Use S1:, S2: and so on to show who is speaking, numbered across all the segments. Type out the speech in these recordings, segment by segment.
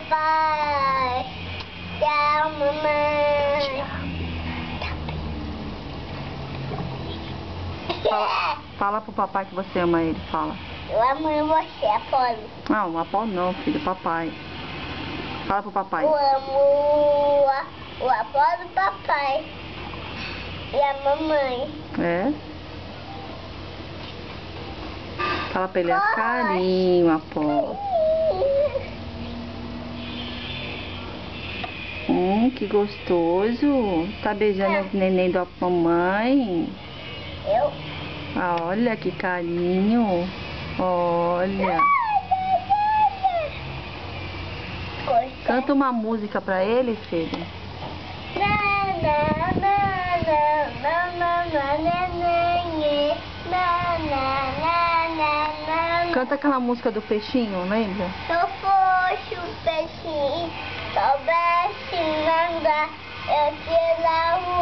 S1: papai. Tchau, mamãe.
S2: Fala pro papai que você ama ele, fala.
S1: Eu amo você, Apolo.
S2: Não, o Apolo não, filho, papai. Fala pro papai.
S1: Eu amo o Apolo, o papai. E a mamãe.
S2: É? Fala pra ele, é carinho, Apolo. Que gostoso. Tá beijando o neném da mamãe.
S1: Eu?
S2: Ah, olha que carinho. Olha. Canta uma música pra ele, filho. Canta aquela música do peixinho, lembra?
S1: Se eu fosse um peixinho, soubesse nadar, eu te lavo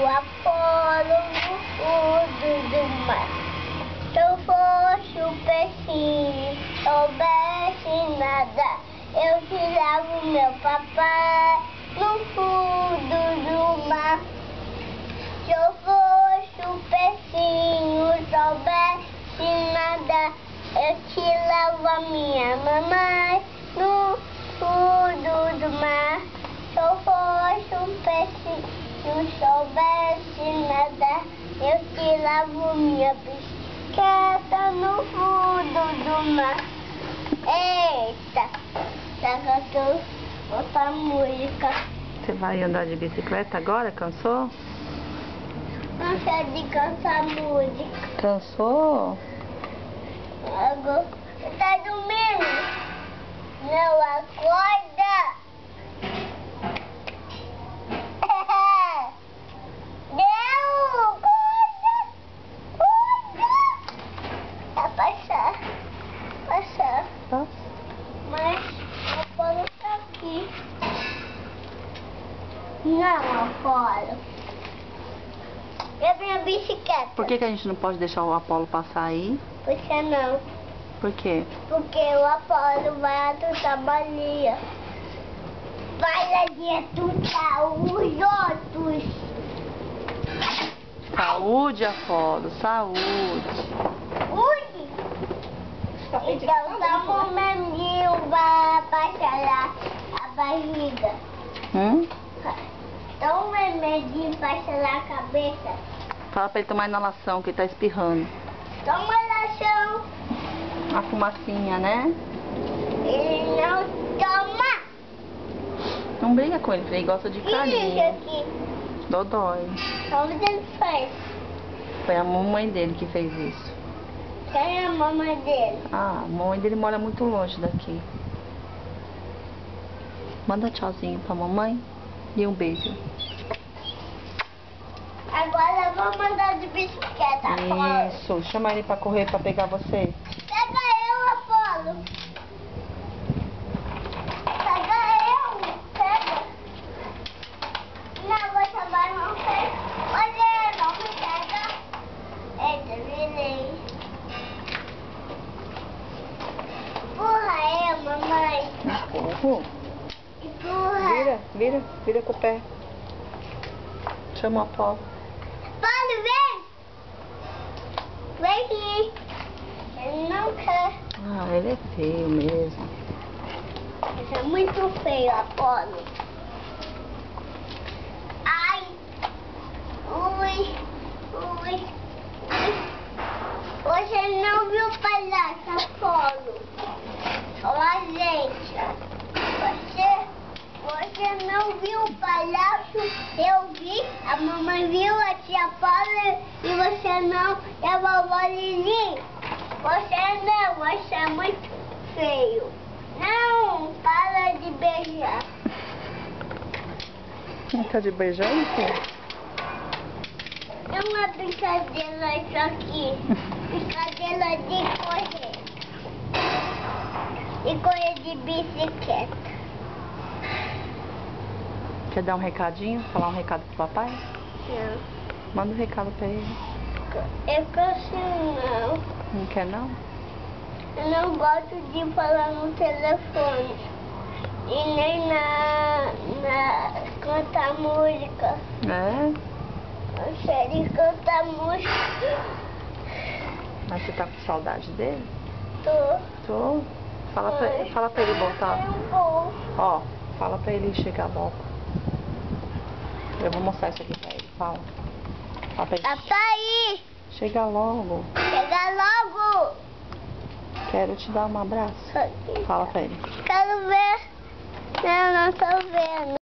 S1: o Apolo no fundo do mar. Se eu fosse um peixinho, soubesse nadar, eu te lavo meu papai no fundo do mar. Se eu fosse um peixinho, soubesse nadar, eu te lavo a minha mamãe no fundo do mar. Se eu fosse um peixinho, soubesse nadar, eu te lavo minha bicicleta no fundo do mar. Eita, já cantou outra música.
S2: Você vai andar de bicicleta agora? Cansou?
S1: Não sei de cantar música.
S2: Cansou?
S1: Agora, tá dormindo? Não acorda! Não, acorda! Vai passar.
S2: Tá.
S1: Mas o Apolo tá aqui. Não, Apolo. Eu tenho a bicicleta.
S2: Por que a gente não pode deixar o Apolo passar aí?
S1: Por que não?
S2: Por quê?
S1: Porque o Apolo vai aturar a baleia. Vai aturar os outros.
S2: Saúde, Apolo, saúde.
S1: Ui! Então, toma um mendil para passar a barriga. Toma um mendil para passar a cabeça.
S2: Fala pra ele tomar inalação, que ele tá espirrando.
S1: Toma lação.
S2: A fumacinha, né?
S1: Ele não toma.
S2: Não briga com ele, ele gosta de
S1: Isso
S2: carinho.
S1: aqui.
S2: Dodói.
S1: Onde ele faz?
S2: Foi a mamãe dele que fez isso.
S1: Quem é a mamãe dele?
S2: Ah, a mamãe dele mora muito longe daqui. Manda tchauzinho pra mamãe e um beijo.
S1: Agora eu vou mandar de bicicleta, Apolo.
S2: Isso, chama ele pra correr pra pegar você.
S1: Pega eu, Apolo. Pega eu. Pega. Não, vou chamar, não pega. Olha, não me pega. Eita, virei. Empurra eu, mamãe.
S2: Empurro.
S1: Empurra.
S2: Vira com o pé. Chama o Apolo.
S1: Apolo, vem. Vem aqui. Ele não quer.
S2: Ah, ele é feio mesmo.
S1: Isso é muito feio, Apolo. Ai. Ui. Você não viu o palhaço, Apolo? Olha, gente. Você não viu o palhaço? Eu vi, a mamãe viu, a tia Paula e você não, e a vovó Lili. Você é muito feio. Não, para de beijar.
S2: Não tá de beijando, filho?
S1: É uma brincadeira isso aqui. Brincadeira de correr. E correr de bicicleta.
S2: Quer dar um recadinho? Falar um recado pro papai?
S1: Não.
S2: Manda um recado pra ele.
S1: Eu canso não.
S2: Não quer não?
S1: Eu não gosto de falar no telefone. e nem cantar música.
S2: É?
S1: Eu sei cantar música.
S2: Mas você tá com saudade dele?
S1: Tô.
S2: Tô. Fala pra ele voltar.
S1: Um pouco.
S2: Ó, fala pra ele chegar logo. Eu vou mostrar isso aqui pra ele. Fala. Fala pra ele.
S1: Papai,
S2: Chega logo.
S1: chega logo.
S2: Quero te dar um abraço. Fala pra ele.
S1: Quero ver. Eu não tô vendo.